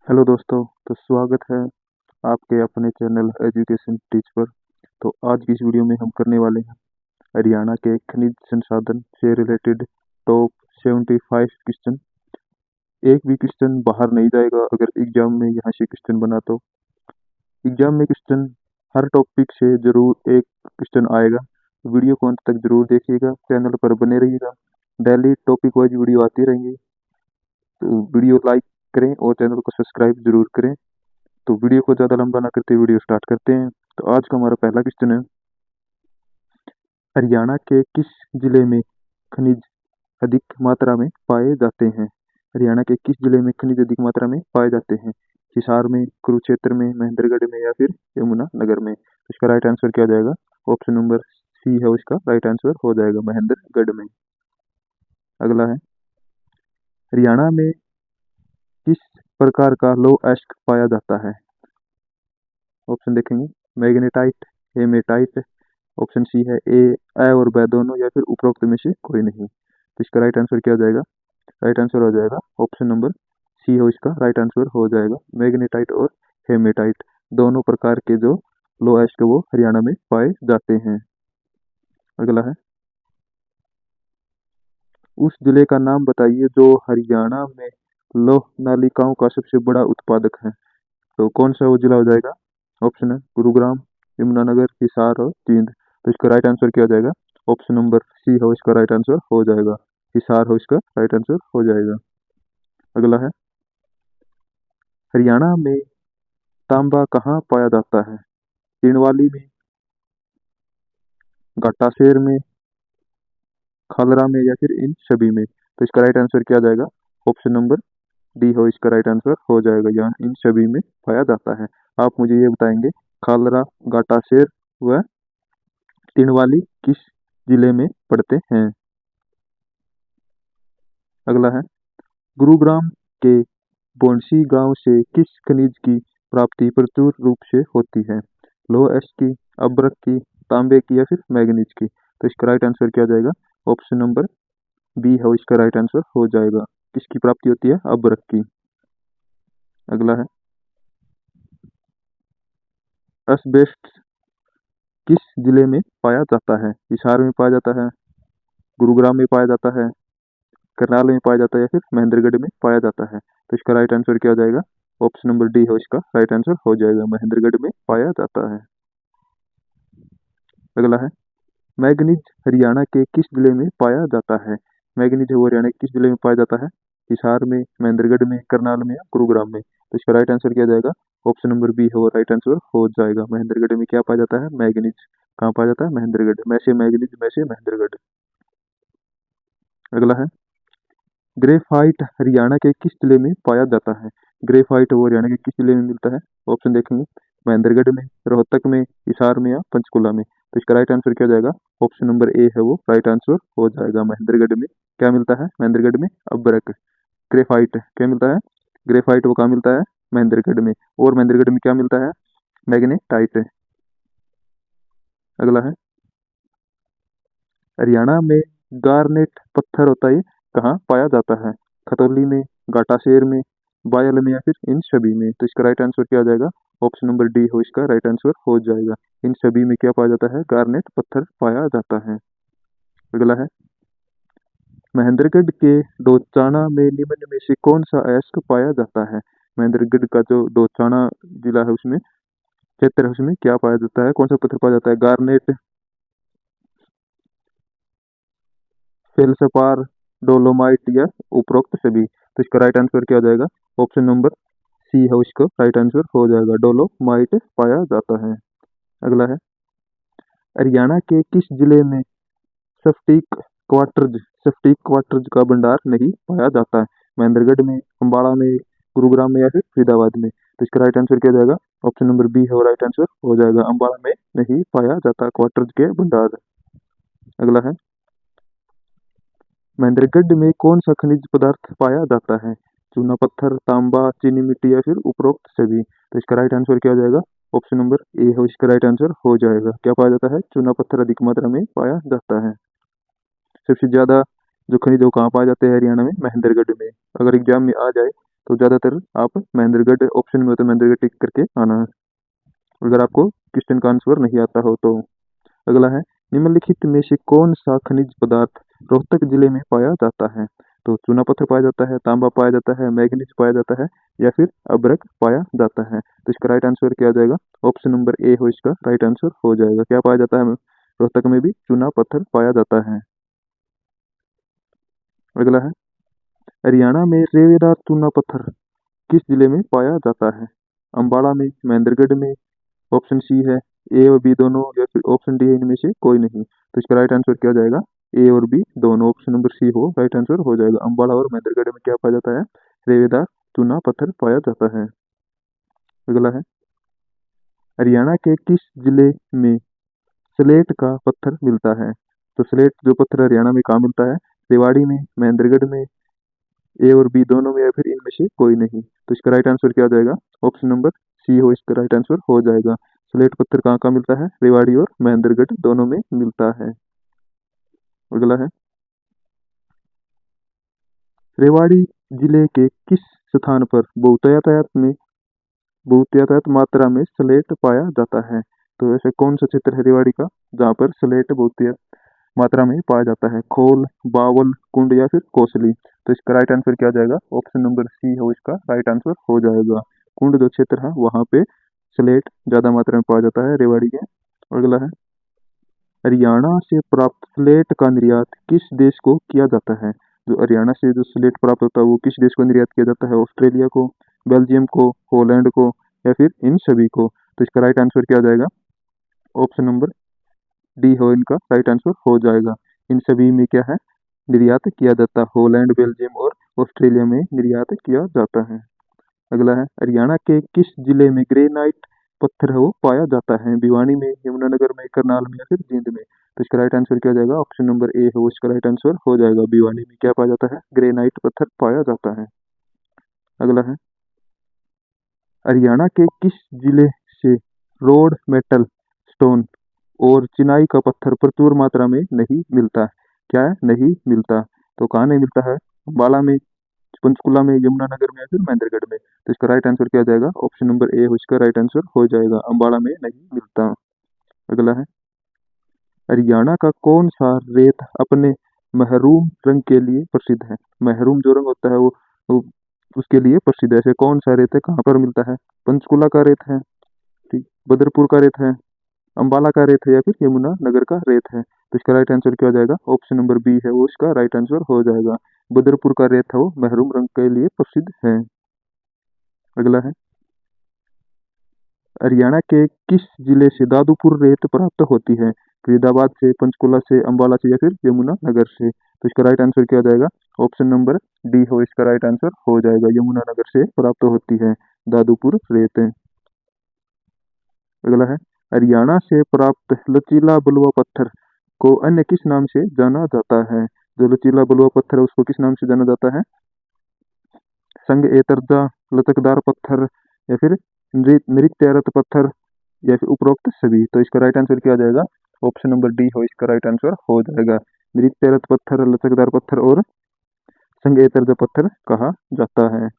Hello दोस्तों। तो स्वागत है आपके अपने चैनल एजुकेशन टीच पर। तो आज की इस वीडियो में हम करने वाले हैं हरियाणा के खनिज संसाधन से रिलेटेड टॉप 75 क्वेश्चन। एक भी क्वेश्चन बाहर नहीं जाएगा अगर एग्जाम में यहाँ से क्वेश्चन बना तो। एग्जाम में क्वेश्चन हर टॉपिक से जरूर एक क्वेश्चन आएगा। वीडियो को अंत तक जरूर देखिएगा, चैनल पर बने रहिएगा। डेली टॉपिक वाइज वीडियो आती रहेंगी, तो वीडियो लाइक करें और चैनल को सब्सक्राइब जरूर करें। तो वीडियो को ज़्यादा लंबा ना करते वीडियो स्टार्ट करते हैं। तो आज का हमारा पहला क्वेश्चन है, हरियाणा के किस जिले में खनिज अधिक मात्रा में पाए जाते हैं? हरियाणा के किस जिले में खनिज अधिक मात्रा में पाए जाते हैं? हिसार में, कुरुक्षेत्र में, महेंद्रगढ़ में या फिर यमुनानगर में? तो इसका राइट आंसर क्या हो जाएगा? ऑप्शन नंबर सी है उसका राइट आंसर हो जाएगा, महेंद्रगढ़ में। अगला है, हरियाणा में किस प्रकार का लौह अयस्क पाया जाता है? ऑप्शन देखेंगे, मैग्नेटाइट, हेमेटाइट, ऑप्शन सी है ए और ब दोनों, या फिर उपरोक्त में से कोई नहीं। तो इसका राइट आंसर क्या हो जाएगा? राइट आंसर हो जाएगा ऑप्शन नंबर सी हो इसका राइट आंसर हो जाएगा, मैग्नेटाइट और हेमेटाइट दोनों प्रकार के जो लो एस्क वो हरियाणा में पाए जाते हैं। अगला है, उस जिले का नाम बताइए जो हरियाणा में लौह नालिकाओं का सबसे बड़ा उत्पादक है। तो कौन सा वो जिला हो जाएगा? ऑप्शन है गुरुग्राम, यमुनानगर, हिसार और जींद। तो इसका राइट आंसर क्या हो जाएगा? ऑप्शन नंबर सी हो इसका राइट आंसर हो जाएगा, हिसार हो इसका राइट आंसर हो जाएगा। अगला है, हरियाणा में तांबा कहाँ पाया जाता है? तिणवाली में, गट्टाशेर में, खालरा में या फिर इन सभी में? तो इसका राइट आंसर क्या आ जाएगा? ऑप्शन नंबर डी हो इसका राइट आंसर हो जाएगा, यहाँ इन सभी में पाया जाता है। आप मुझे ये बताएंगे, खालरा, गट्टाशेर व तिणवाली किस जिले में पड़ते हैं? अगला है, गुरुग्राम के बोंसी गांव से किस खनिज की प्राप्ति प्रचुर रूप से होती है? लोह एस की, अब्रक की, तांबे की या फिर मैग्नीज की? तो इसका राइट आंसर क्या हो जाएगा? ऑप्शन नंबर बी है इसका राइट आंसर हो जाएगा, किसकी प्राप्ति होती है? अब्रक की। अगला है, एस्बेस्टस किस जिले में पाया जाता है? हिसार में पाया जाता है, गुरुग्राम में पाया जाता है, करनाल में पाया जाता है या फिर महेंद्रगढ़ में पाया जाता है? तो इसका राइट आंसर क्या हो जाएगा? ऑप्शन नंबर डी हो इसका राइट आंसर हो जाएगा, महेंद्रगढ़ में पाया जाता है। अगला है, मैग्नीज हरियाणा के किस जिले में पाया जाता है? मैग्नीज वो हरियाणा के किस जिले में पाया जाता है? हिसार में, महेंद्रगढ़ में, करनाल में या गुरुग्राम में? तो इसका राइट आंसर क्या जाएगा? ऑप्शन नंबर बी हो राइट आंसर हो जाएगा, महेंद्रगढ़ में क्या पाया जाता है? मैग्नीज। कहाँ पाया जाता है? महेंद्रगढ़ में से मैग्नीज में से महेंद्रगढ़। अगला है, ग्रेफाइट हरियाणा के किस जिले में पाया जाता है? ग्रेफाइट वो हरियाणा के किस जिले में मिलता है? ऑप्शन देखेंगे, महेंद्रगढ़ में, रोहतक में, हिसार में या पंचकुला में? तो इसका राइट आंसर क्या हो जाएगा? ऑप्शन नंबर ए है वो राइट आंसर हो जाएगा, महेंद्रगढ़ में क्या मिलता है? महेंद्रगढ़ में अब्रक। ग्रेफाइट क्या मिलता है? ग्रेफाइट वो कहाँ मिलता है? महेंद्रगढ़ में। और महेंद्रगढ़ में क्या मिलता है? मैग्नेटाइट। अगला है, हरियाणा में गारनेट पत्थर होता है, कहाँ पाया जाता है? खतौली में, गाटाशेर में, बायल में या फिर इन सभी में? तो इसका राइट आंसर क्या आ जाएगा? ऑप्शन नंबर डी हो इसका राइट आंसर हो जाएगा, इन सभी में क्या पाया जाता है? गारनेट पत्थर पाया जाता है। अगला है, महेंद्रगढ़ के डोचाना में निम्न में से कौन सा अयस्क पाया जाता है? महेंद्रगढ़ का जो डोचाना जिला है उसमें, क्षेत्र है, उसमें क्या पाया जाता है? कौन सा पत्थर पाया जाता है? गारनेट, फेल्सपार, डोलोमाइट या उपरोक्त सभी? तो इसका राइट आंसर क्या हो जाएगा? ऑप्शन नंबर सी है इसका राइट आंसर हो जाएगा, डोलोमाइट पाया जाता है। अगला है, हरियाणा के किस जिले में स्फटिक क्वार्टज स्फटिक क्वार्टज का भंडार नहीं पाया जाता है? महेंद्रगढ़ में, अम्बाड़ा में, गुरुग्राम में या फिर फरीदाबाद में? तो इसका राइट आंसर क्या हो जाएगा? ऑप्शन नंबर बी है राइट आंसर हो जाएगा, अम्बाड़ा में नहीं पाया जाता क्वार्टज के भंडार। अगला है, महेंद्रगढ़ में कौन सा खनिज पदार्थ पाया जाता है? चूना पत्थर, तांबा, चीनी मिट्टी या फिर उपरोक्त सभी? तो इसका राइट आंसर क्या हो जाएगा? ऑप्शन नंबर ए हो इसका राइट आंसर हो जाएगा, क्या पाया जाता है? चूना पत्थर अधिक मात्रा में पाया जाता है। सबसे ज्यादा जो खनिज वो कहाँ पाए जाते हैं हरियाणा में? महेंद्रगढ़ में। अगर एग्जाम में आ जाए तो ज़्यादातर आप महेंद्रगढ़ ऑप्शन में हो तो महेंद्रगढ़ टिक करके आना है, अगर आपको क्वेश्चन का आंसर नहीं आता हो तो। अगला है, निम्नलिखित में से कौन सा खनिज पदार्थ रोहतक जिले में पाया जाता है? तो चूना पत्थर पाया जाता है, तांबा पाया जाता है, मैग्नीज पाया जाता है या फिर अभ्रक पाया जाता है। तो इसका राइट आंसर क्या आ जाएगा? ऑप्शन नंबर ए हो इसका राइट आंसर हो जाएगा। क्या पाया जाता है? रोहतक में भी चूना पत्थर पाया जाता है। अगला है, हरियाणा में रेवेदार चूना पत्थर किस जिले में पाया जाता है? अम्बाड़ा में, महेंद्रगढ़ में, ऑप्शन सी है ए और बी दोनों या फिर ऑप्शन डी है इनमें से कोई नहीं। तो इसका राइट आंसर क्या हो जाएगा? ए और बी दोनों, ऑप्शन नंबर सी हो राइट आंसर हो जाएगा। अम्बाड़ा और महेंद्रगढ़ में क्या पाया जाता है? रेवेदार चूना पत्थर पाया जाता है। अगला है, हरियाणा के किस जिले में स्लेट का पत्थर मिलता है? तो स्लेट जो पत्थर हरियाणा में कहाँ मिलता है? रेवाड़ी में, महेंद्रगढ़ में, ए और बी दोनों में या फिर इनमें से कोई नहीं। तो इसका राइट आंसर क्या हो जाएगा? ऑप्शन नंबर सी हो इसका राइट आंसर हो जाएगा। स्लेट पत्थर कहाँ कहाँ मिलता है? रेवाड़ी और महेंद्रगढ़ दोनों में मिलता है। अगला है, रेवाड़ी जिले के किस स्थान पर बहुतायत मात्रा में स्लेट पाया जाता है? तो ऐसे कौन सा क्षेत्र है रेवाड़ी का जहाँ पर स्लेट बहुतायत मात्रा में पाया जाता है? खोल, बावल, कुंड या फिर कोसली। तो इसका राइट आंसर क्या आ जाएगा? ऑप्शन नंबर सी हो इसका राइट आंसर हो जाएगा। कुंड जो क्षेत्र है वहाँ पे स्लेट ज्यादा मात्रा में पाया जाता है रेवाड़ी के। अगला है, हरियाणा से प्राप्त स्लेट का निर्यात किस देश को किया जाता है? जो हरियाणा से जो स्लेट प्राप्त होता है वो किस देश को निर्यात किया जाता है? ऑस्ट्रेलिया को, बेल्जियम को, हॉलैंड को या फिर इन सभी को। तो इसका राइट आंसर क्या आ जाएगा? ऑप्शन नंबर डी हो इनका राइट आंसर हो जाएगा। इन सभी में क्या है? निर्यात किया जाता है। हॉलैंड, बेल्जियम और ऑस्ट्रेलिया में निर्यात किया जाता है। अगला है, हरियाणा के किस जिले में ग्रेनाइट पत्थर है वो पाया जाता है? भिवानी में, यमुनानगर में, करनाल में या फिर जींद में। तो इसका राइट आंसर क्या हो जाएगा? ऑप्शन नंबर ए है इसका राइट आंसर हो जाएगा। भिवानी में क्या पाया जाता है? ग्रेनाइट पत्थर पाया जाता है। अगला है, हरियाणा के किस जिले से रोड मेटल स्टोन और चिनाई का पत्थर प्रचुर मात्रा में नहीं मिलता? क्या है? नहीं मिलता। तो कहाँ नहीं मिलता है? अम्बाला में, पंचकुला में, यमुनानगर में या फिर महेंद्रगढ़ में। तो इसका राइट आंसर क्या हो जाएगा? ऑप्शन नंबर ए इसका राइट आंसर हो जाएगा। अम्बाला में नहीं मिलता। अगला है, हरियाणा का कौन सा रेत अपने महरूम रंग के लिए प्रसिद्ध है? महरूम जो रंग होता है वो उसके लिए प्रसिद्ध है। ऐसे कौन सा रेत है, कहाँ पर मिलता है? पंचकुला का रेत है, ठीक, बदरपुर का रेत है, अम्बाला का रेत है या फिर यमुना नगर का रेत है। तो इसका राइट आंसर क्या हो जाएगा? ऑप्शन नंबर बी है वो इसका राइट आंसर हो जाएगा। बदरपुर का रेत है वो महरूम रंग के लिए प्रसिद्ध है। अगला है, हरियाणा के किस जिले से दादुपुर रेत प्राप्त होती है? फरीदाबाद से, पंचकुला से, अम्बाला से या फिर यमुना नगर से। तो इसका राइट आंसर क्या हो जाएगा? ऑप्शन नंबर डी हो इसका राइट आंसर हो जाएगा। यमुना नगर से प्राप्त होती है दादुपुर रेत। अगला है, हरियाणा से प्राप्त लचीला बलुआ पत्थर को अन्य किस नाम से जाना जाता है? जो लचीला बलुआ पत्थर है उसको किस नाम से जाना जाता है? संग एतरजा, लचकदार पत्थर या फिर नृत्यारत पत्थर या फिर उपरोक्त सभी। तो इसका राइट आंसर क्या आ जाएगा? ऑप्शन नंबर डी हो इसका राइट आंसर हो जाएगा। नृत्यारत पत्थर, लचकदार पत्थर और संग एतरजा पत्थर कहा जाता है।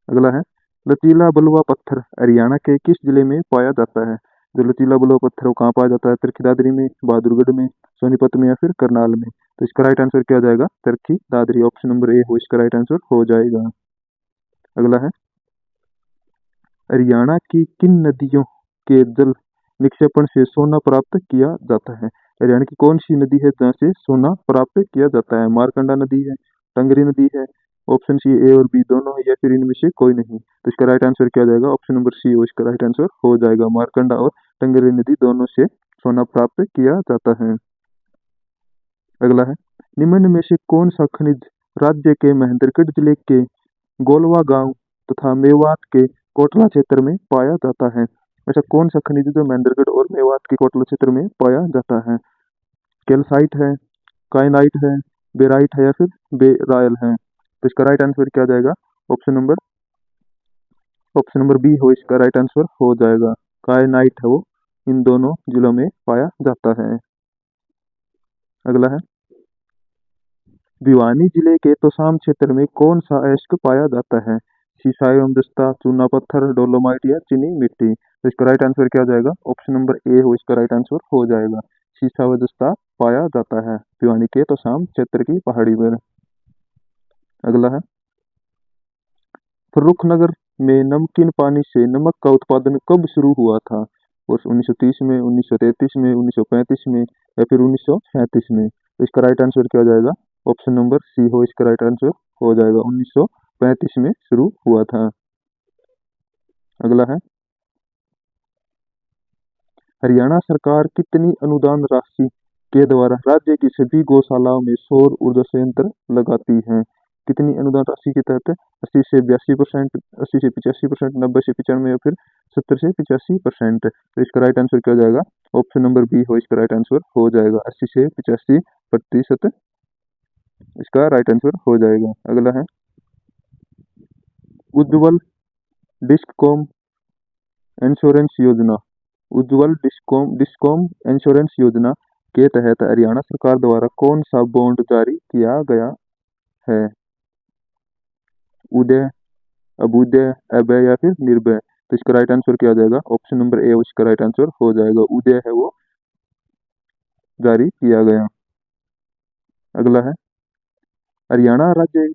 अगला है, लचीला बलुआ पत्थर हरियाणा के किस जिले में पाया जाता है? जो लचीला बलुआ पत्थर वो कहाँ पाया जाता है? तरखी दादरी में, बहादुरगढ़ में, सोनीपत में या फिर करनाल में। तो इसका राइट आंसर क्या आ जाएगा? तरखी दादरी, ऑप्शन नंबर ए हो इसका राइट आंसर हो जाएगा। अगला है, हरियाणा की किन नदियों के जल निक्षेपण से सोना प्राप्त किया जाता है? हरियाणा की कौन सी नदी है जहाँ से सोना प्राप्त किया जाता है? मारकंडा नदी है, टंगरी नदी है, ऑप्शन सी ए और बी दोनों है या फिर इनमें से कोई नहीं। तो इसका राइट आंसर क्या हो जाएगा? ऑप्शन नंबर सी हो इसका राइट आंसर हो जाएगा। मारकंडा और टंगरी नदी दोनों से सोना प्राप्त किया जाता है। अगला है, निम्न में से कौन सा खनिज राज्य के महेंद्रगढ़ जिले के गोलवा गांव तथा मेवात के कोटला क्षेत्र में पाया जाता है? ऐसा कौन सा खनिज जो महेंद्रगढ़ और मेवात के कोटला क्षेत्र में पाया जाता है? कैल्साइट है, काइनाइट है, बेराइट है या फिर बेरायल है। तो इसका राइट आंसर क्या आ जाएगा? ऑप्शन नंबर बी हो इसका राइट आंसर हो जाएगा। काइनाइट है वो इन दोनों जिलों में पाया जाता है। अगला है, भिवानी जिले के तोशाम क्षेत्र में कौन सा अयस्क पाया जाता है? सीसा एवं दस्ता, चूना पत्थर, डोलोमाइट या चीनी मिट्टी? तो इसका राइट आंसर क्या हो जाएगा? ऑप्शन नंबर ए हो इसका राइट आंसर हो जाएगा। सीसा व दस्ता पाया जाता है भिवानी के तोशाम क्षेत्र की पहाड़ी पर। अगला है, फर्रुखनगर में नमकीन पानी से नमक का उत्पादन कब शुरू हुआ था? वर्ष 1930 में, 1933 में, 1935 में या फिर 1937 में? तो इसका राइट आंसर क्या हो जाएगा? ऑप्शन नंबर सी हो इसका राइट आंसर हो जाएगा। 1935 में शुरू हुआ था। अगला है, हरियाणा सरकार कितनी अनुदान राशि के द्वारा राज्य की सभी गौशालाओं में सौर ऊर्जा संयंत्र लगाती है? कितनी अनुदान राशि के तहत? 80 से 82%, 80 से 85%, 90 से 95 या फिर 70 से 85%? तो इसका राइट आंसर क्या हो जाएगा? ऑप्शन नंबर बी हो इसका राइट आंसर हो जाएगा। 80 से 85% इसका राइट आंसर हो जाएगा। अगला है, उज्ज्वल डिस्कॉम इंश्योरेंस योजना, उज्ज्वल डिस्कॉम डिस्कॉम इंश्योरेंस योजना के तहत हरियाणा सरकार द्वारा कौन सा बॉन्ड जारी किया गया है? उदय, अभ्युदय, अभय या फिर निर्भय? तो इसका राइट आंसर क्या हो जाएगा? ऑप्शन नंबर ए इसका राइट आंसर हो जाएगा। उदय है वो जारी किया गया। अगला है, हरियाणा राज्य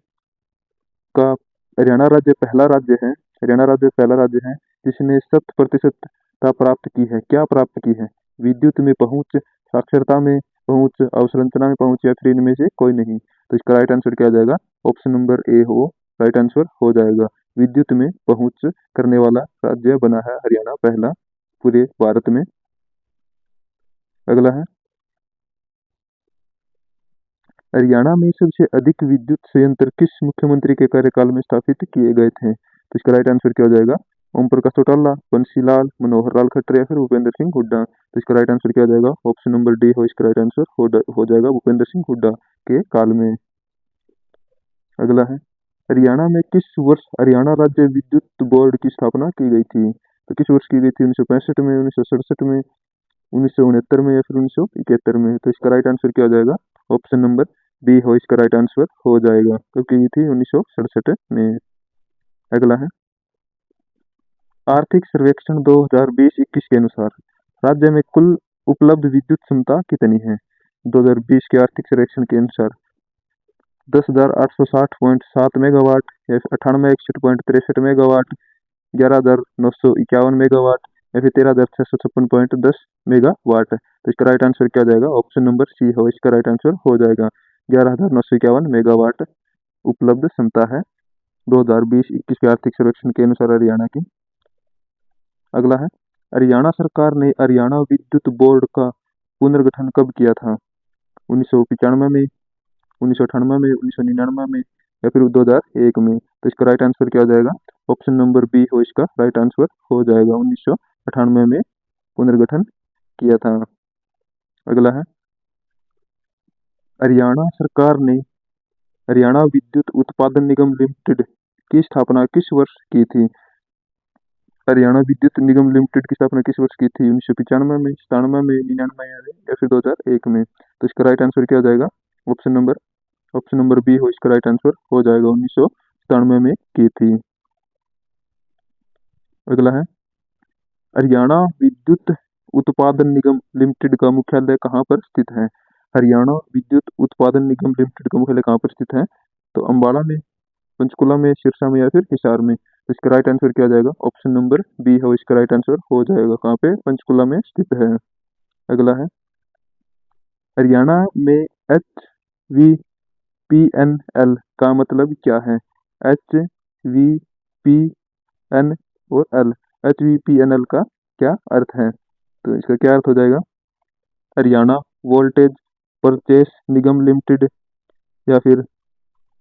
का हरियाणा राज्य पहला राज्य है हरियाणा राज्य पहला राज्य है जिसने 100% प्राप्त की है। क्या प्राप्त की है? विद्युत में पहुंच, साक्षरता में पहुंच, अवसंरचना में पहुंच या फिर इनमें से कोई नहीं? तो इसका राइट आंसर क्या हो जाएगा? ऑप्शन नंबर ए हो राइट आंसर हो जाएगा। विद्युत में पहुंच करने वाला राज्य बना है हरियाणा पहला पूरे भारत में। अगला है, हरियाणा में सबसे अधिक विद्युत संयंत्र किस मुख्यमंत्री के कार्यकाल में स्थापित किए गए थे? तो इसका राइट आंसर क्या हो जाएगा? ओम प्रकाश चौटाला, बंसी लाल, मनोहर लाल खट्टर या फिर भूपेंद्र सिंह हुड्डा? तो इसका राइट आंसर क्या हो जाएगा? ऑप्शन नंबर डी हो इसका राइट आंसर हो जाएगा भूपेंद्र सिंह हुड्डा के काल में। अगला है, हरियाणा में किस वर्ष हरियाणा राज्य विद्युत बोर्ड की स्थापना की गई थी? तो किस वर्ष की गई थी? 1965 में, 1967 में, 1969 में या फिर 1971 में? तो इसका राइट आंसर क्या हो जाएगा? ऑप्शन नंबर बी हो इसका राइट आंसर हो जाएगा क्योंकि ये थी 1967 में। अगला है, आर्थिक सर्वेक्षण 2020-21 के अनुसार राज्य में कुल उपलब्ध विद्युत क्षमता कितनी है? 2020 के आर्थिक सर्वेक्षण के अनुसार 10,860.7 मेगावाट या फिर 9861.63 मेगावाट, 11,951 मेगावाट या फिर 13,656.10 मेगावाट? तो इसका राइट आंसर क्या हो जाएगा? ऑप्शन नंबर सी हो इसका राइट आंसर हो जाएगा। 11,951 मेगावाट उपलब्ध क्षमता है 2020-21 के आर्थिक सर्वेक्षण के अनुसार हरियाणा की। अगला है, हरियाणा सरकार ने हरियाणा विद्युत बोर्ड का पुनर्गठन कब किया था? 1995 में, 1998 में, 1999 में या फिर 2001 में? तो इसका राइट आंसर क्या हो जाएगा? ऑप्शन नंबर बी हो इसका राइट आंसर हो जाएगा। 1998 में पुनर्गठन किया था। अगला है, हरियाणा सरकार ने हरियाणा विद्युत उत्पादन निगम लिमिटेड की स्थापना किस वर्ष की थी? हरियाणा विद्युत निगम लिमिटेड की स्थापना किस वर्ष की थी? 1995 में, 97 में, 99 में या फिर 2001 में? तो इसका राइट आंसर क्या हो जाएगा? ऑप्शन नंबर बी हो इसका राइट आंसर हो जाएगा। 1997 में की थी। अगला है, हरियाणा विद्युत उत्पादन निगम लिमिटेड का मुख्यालय कहाँ पर स्थित है? हरियाणा विद्युत उत्पादन निगम लिमिटेड का मुख्यालय कहाँ पर स्थित है? तो अम्बाला में, पंचकुला में, सिरसा में या फिर हिसार में? तो इसका राइट आंसर क्या हो जाएगा? ऑप्शन नंबर बी हो इसका राइट आंसर हो जाएगा। कहाँ पे? पंचकुला में स्थित है। अगला है, हरियाणा में H V P N L का मतलब क्या है? एच वी पी एन और L, H V P N L का क्या अर्थ है? तो इसका क्या अर्थ हो जाएगा? हरियाणा वोल्टेज परचेस निगम लिमिटेड या फिर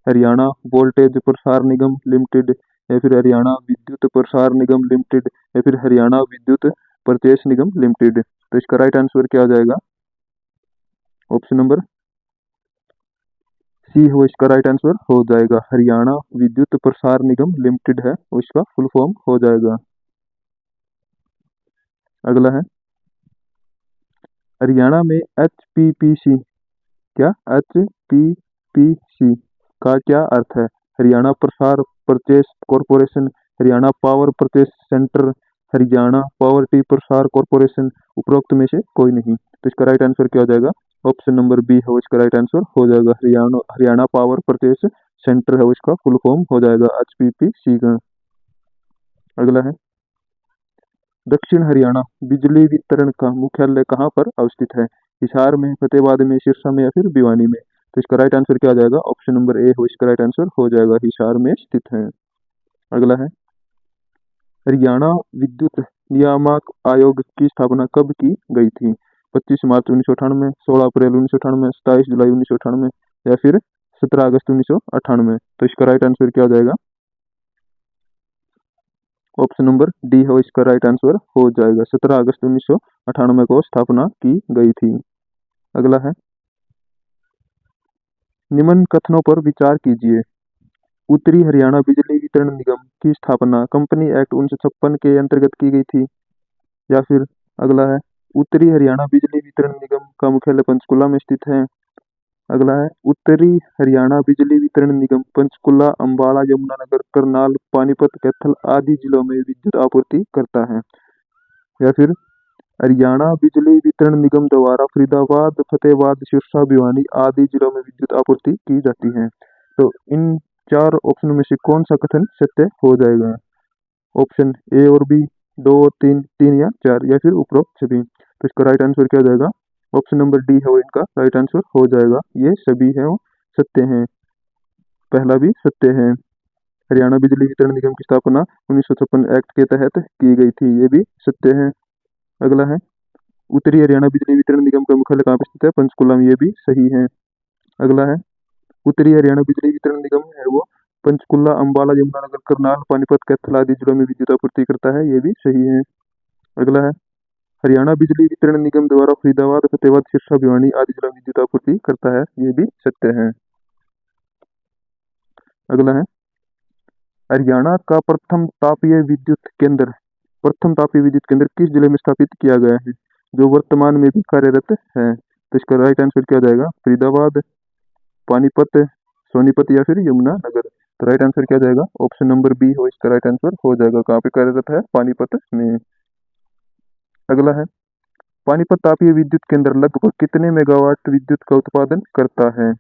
हरियाणा वोल्टेज प्रसार निगम लिमिटेड या फिर हरियाणा विद्युत प्रसार निगम लिमिटेड या फिर हरियाणा विद्युत परचेस निगम लिमिटेड? तो इसका राइट आंसर क्या हो जाएगा? ऑप्शन नंबर सी हो इसका राइट आंसर हो जाएगा। हरियाणा विद्युत प्रसार निगम लिमिटेड है वो इसका फुल फॉर्म हो जाएगा। अगला है, हरियाणा में एच पी पी सी क्या एच पी HPPC का क्या अर्थ है? हरियाणा प्रसार purchase corporation, Haryana power purchase centre, Haryana power T प्रसार कॉरपोरेशन, उपरोक्त में से कोई नहीं। तो इसका राइट आंसर क्या हो जाएगा? ऑप्शन नंबर बी है वो इसका राइट आंसर हो जाएगा। Haryana Haryana power purchase centre है वो इसका फुल फॉर्म हो जाएगा HPPC का। अगला है, दक्षिण हरियाणा बिजली वितरण का मुख्यालय कहाँ पर अवस्थित है? हिसार में, फतेहाबाद में, सिरसा में या फिर भिवानी में? तो इसका राइट आंसर क्या आ जाएगा? ऑप्शन नंबर ए हो इसका राइट आंसर हो जाएगा, हिसार में स्थित है। अगला है, हरियाणा विद्युत नियामक आयोग की स्थापना कब की गई थी? 25 मार्च 1998, 16 अप्रैल 1998, 27 जुलाई 1998 या फिर 17 अगस्त 1998? तो इसका राइट आंसर क्या हो जाएगा? ऑप्शन नंबर डी है इसका राइट आंसर हो जाएगा। 17 अगस्त 1998 को स्थापना की गई थी। अगला है, निम्न कथनों पर विचार कीजिए। उत्तरी हरियाणा बिजली वितरण निगम की स्थापना कंपनी एक्ट 1956 के अंतर्गत की गई थी। या फिर अगला है, उत्तरी हरियाणा बिजली वितरण निगम का मुख्यालय पंचकुला में स्थित है। अगला है, उत्तरी हरियाणा बिजली वितरण निगम पंचकुला, अंबाला, यमुनानगर, करनाल, पानीपत, कैथल आदि जिलों में विद्युत आपूर्ति करता है। या फिर हरियाणा बिजली वितरण निगम द्वारा फरीदाबाद, फतेहाबाद, सिरसा, भिवानी आदि जिलों में विद्युत आपूर्ति की जाती है। तो इन चार ऑप्शन में से कौन सा कथन सत्य हो जाएगा? ऑप्शन ए और बी, दो और तीन, तीन या चार, या फिर उपरोक्त सभी? तो इसका राइट आंसर क्या हो जाएगा? ऑप्शन नंबर डी है वो इनका राइट आंसर हो जाएगा। ये सभी है वो सत्य हैं, पहला भी सत्य है। हरियाणा बिजली वितरण निगम की स्थापना 1956 एक्ट के तहत की गई थी, ये भी सत्य है। अगला है, उत्तरी हरियाणा बिजली वितरण निगम का मुख्यालय कहाँ पर स्थित है? पंचकुला में, ये भी सही है। अगला है, उत्तरी हरियाणा बिजली वितरण निगम है वो पंचकुला, अंबाला, यमुनानगर, करनाल, पानीपत, कैथल आदि जिलों में विद्युत आपूर्ति करता है, ये भी सही है। अगला है, हरियाणा बिजली वितरण निगम द्वारा फरीदाबाद, फतेहाबाद, सिरसा, भिवानी आदि जिलों में विद्युत आपूर्ति करता है, ये भी सत्य है। अगला है, हरियाणा का प्रथम तापीय विद्युत केंद्र किस जिले में स्थापित किया गया है, जो वर्तमान में भी कार्यरत है? तो इसका राइट आंसर क्या जाएगा? फरीदाबाद, पानीपत, सोनीपत या फिर यमुनानगर? तो राइट आंसर क्या जाएगा? ऑप्शन नंबर बी हो इसका राइट आंसर हो जाएगा। कहाँ पे कार्यरत है? पानीपत में। अगला है, पानीपत तापीय विद्युत केंद्र लगभग कितने मेगावाट विद्युत का उत्पादन करता है?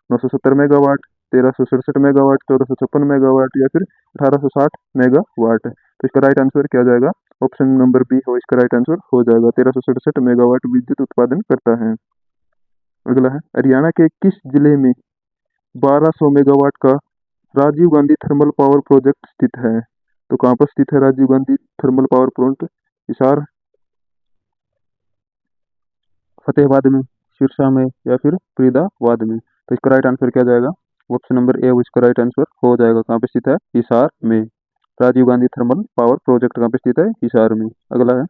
970 मेगावाट, 1367 मेगावाट, 1456 मेगावाट या फिर 1860 मेगावाट? तो इसका राइट आंसर क्या जाएगा? ऑप्शन नंबर बी हो इसका राइट आंसर हो जाएगा। 1367 मेगावाट विद्युत उत्पादन करता है। अगला है, हरियाणा के किस जिले में 1200 मेगावाट का Rajiv Gandhi thermal power project स्थित है? तो कहाँ पर स्थित है Rajiv Gandhi thermal power project? Hisar, Fatehabad में, सिरसा में या फिर फरीदाबाद में? तो इसका राइट आंसर क्या जाएगा? ऑप्शन नंबर ए इसका राइट आंसर हो जाएगा। कहाँ पे स्थित है? हिसार में। Rajiv Gandhi thermal power project कहाँ पे स्थित है? हिसार में। अगला है,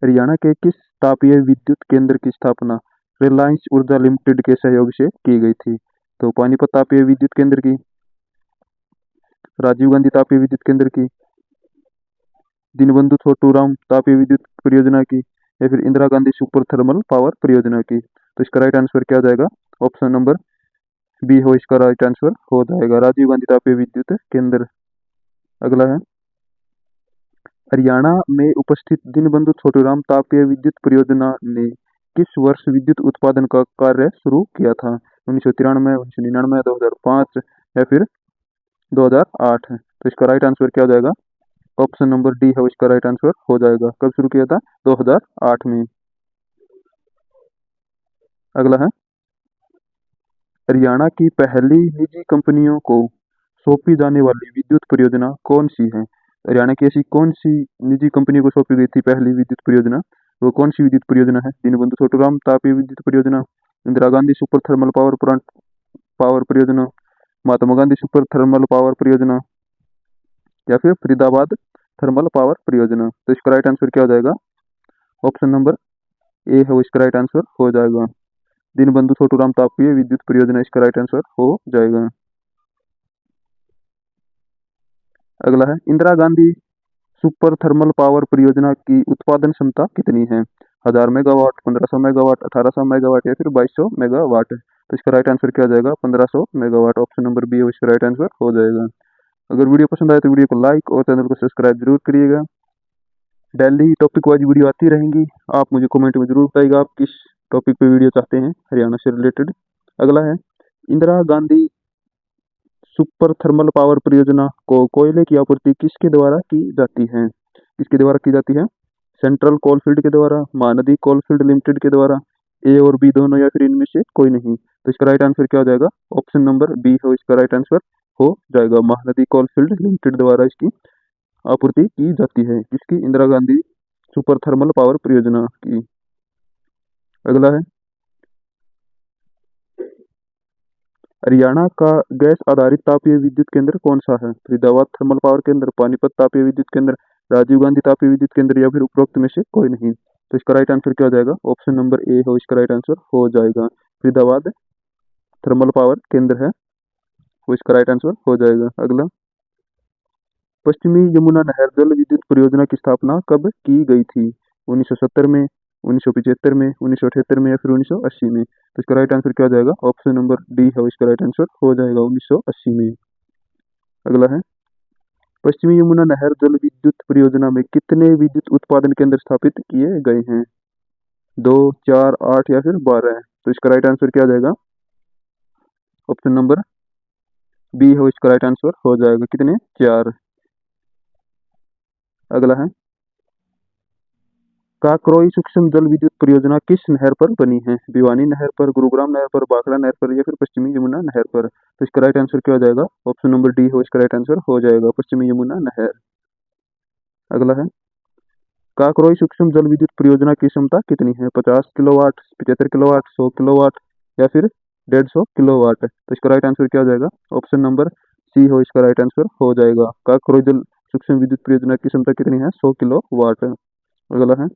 हरियाणा के किस तापीय विद्युत केंद्र की स्थापना रिलायंस ऊर्जा लिमिटेड के सहयोग से की गई थी? तो पानीपत तापीय विद्युत केंद्र की, राजीव गांधी तापीय विद्युत केंद्र की, दीनबंधु छोटूराम तापीय विद्युत परियोजना की या फिर Indira Gandhi super thermal power परियोजना की? तो इसका राइट आंसर क्या जाएगा? ऑप्शन नंबर बी हो इसका राइट आंसर हो जाएगा, राजीव गांधी तापीय विद्युत केंद्र। अगला है, हरियाणा में उपस्थित दीनबंधु छोटूराम तापीय विद्युत परियोजना ने किस वर्ष विद्युत उत्पादन का कार्य शुरू किया था? 1993, 1999, 2005 या फिर 2008? तो इसका राइट आंसर क्या हो जाएगा? ऑप्शन नंबर डी है इसका राइट आंसर हो जाएगा। कब शुरू किया था? 2008 में। अगला है, हरियाणा की पहली निजी कंपनियों को सौंपी जाने वाली विद्युत परियोजना कौन सी है? हरियाणा की ऐसी कौन सी निजी कंपनी को सौंपी गई थी पहली विद्युत परियोजना? वो कौन सी विद्युत परियोजना है? दीनबंधु छोटूराम तापीय विद्युत परियोजना, Indira Gandhi super thermal power plant power परियोजना, Mahatma Gandhi super thermal power परियोजना या फिर फरीदाबाद थर्मल पावर परियोजना? तो इसका राइट आंसर क्या हो जाएगा? ऑप्शन नंबर ए है इसका राइट आंसर हो जाएगा। दीनबंधु छोटूराम तापीय विद्युत परियोजना इसका राइट आंसर हो जाएगा। अगला है, Indira Gandhi super thermal power परियोजना की उत्पादन क्षमता कितनी है? 1000 मेगावाट, 1500 मेगावाट, 1800 मेगावाट या फिर 2200 मेगावाट? तो इसका राइट आंसर क्या हो जाएगा 1500 मेगावाट। ऑप्शन नंबर बी इसका राइट आंसर हो जाएगा। अगर वीडियो पसंद आए तो वीडियो को लाइक और चैनल को सब्सक्राइब जरूर करिएगा। डेली टॉपिक वाइज वीडियो आती रहेंगी। आप मुझे कमेंट में जरूर बताइएगा आप किस टॉपिक पे वीडियो चाहते हैं हरियाणा से रिलेटेड। अगला है Indira Gandhi super thermal power परियोजना को कोयले की आपूर्ति किसके द्वारा की जाती है? किसके द्वारा की जाती है? सेंट्रल कोलफील्ड के द्वारा, महानदी कोलफील्ड लिमिटेड के द्वारा, ए और बी दोनों या फिर इनमें से कोई नहीं। तो इसका राइट आंसर क्या हो जाएगा? ऑप्शन नंबर बी हो इसका राइट आंसर हो जाएगा। महानदी कोलफील्ड लिमिटेड द्वारा इसकी आपूर्ति की जाती है। किसकी? Indira Gandhi super thermal power परियोजना की। अगला है हरियाणा का गैस आधारित तापीय विद्युत केंद्र कौन सा है? फरीदाबाद थर्मल पावर केंद्र, पानीपत तापीय विद्युत केंद्र, राजीव गांधी तापीय विद्युत केंद्र या फिर उपरोक्त में से कोई नहीं। तो इसका राइट आंसर क्या हो जाएगा? ऑप्शन नंबर ए हो इसका राइट आंसर हो जाएगा। फरीदाबाद थर्मल पावर केंद्र है वो इसका राइट आंसर हो जाएगा। अगला पश्चिमी यमुना नहर जल विद्युत परियोजना की स्थापना कब की गई थी? 1970 में, 1975 में, 1978 में या फिर 1980 में। तो इसका राइट आंसर क्या हो जाएगा? ऑप्शन नंबर डी है इसका राइट आंसर हो जाएगा 1980 में। अगला है पश्चिमी यमुना नहर जल विद्युत परियोजना में कितने विद्युत उत्पादन केंद्र स्थापित किए गए हैं? 2, 4, 8 या फिर 12? तो इसका राइट आंसर क्या हो जाएगा? ऑप्शन नंबर बी हो इसका राइट आंसर हो जाएगा। कितने? 4। अगला है काकरोई सूक्ष्म जल विद्युत परियोजना किस नहर पर बनी है? भिवानी नहर पर, गुरुग्राम नहर पर, भाखड़ा नहर पर या फिर पश्चिमी यमुना नहर पर? तो इसका राइट आंसर क्या हो जाएगा? ऑप्शन नंबर डी हो इसका राइट आंसर हो जाएगा। पश्चिमी यमुना नहर। अगला है काकरोई सूक्ष्म जल विद्युत परियोजना की क्षमता कितनी है? 50 किलोवाट, 75 किलोवाट, 100 किलोवाट या फिर 150 किलोवाट? तो इसका राइट आंसर क्या हो जाएगा? ऑप्शन नंबर सी हो इसका राइट आंसर हो जाएगा। काकरोई जल सूक्ष्म विद्युत परियोजना की क्षमता कितनी है? 100 किलोवाट। अगला है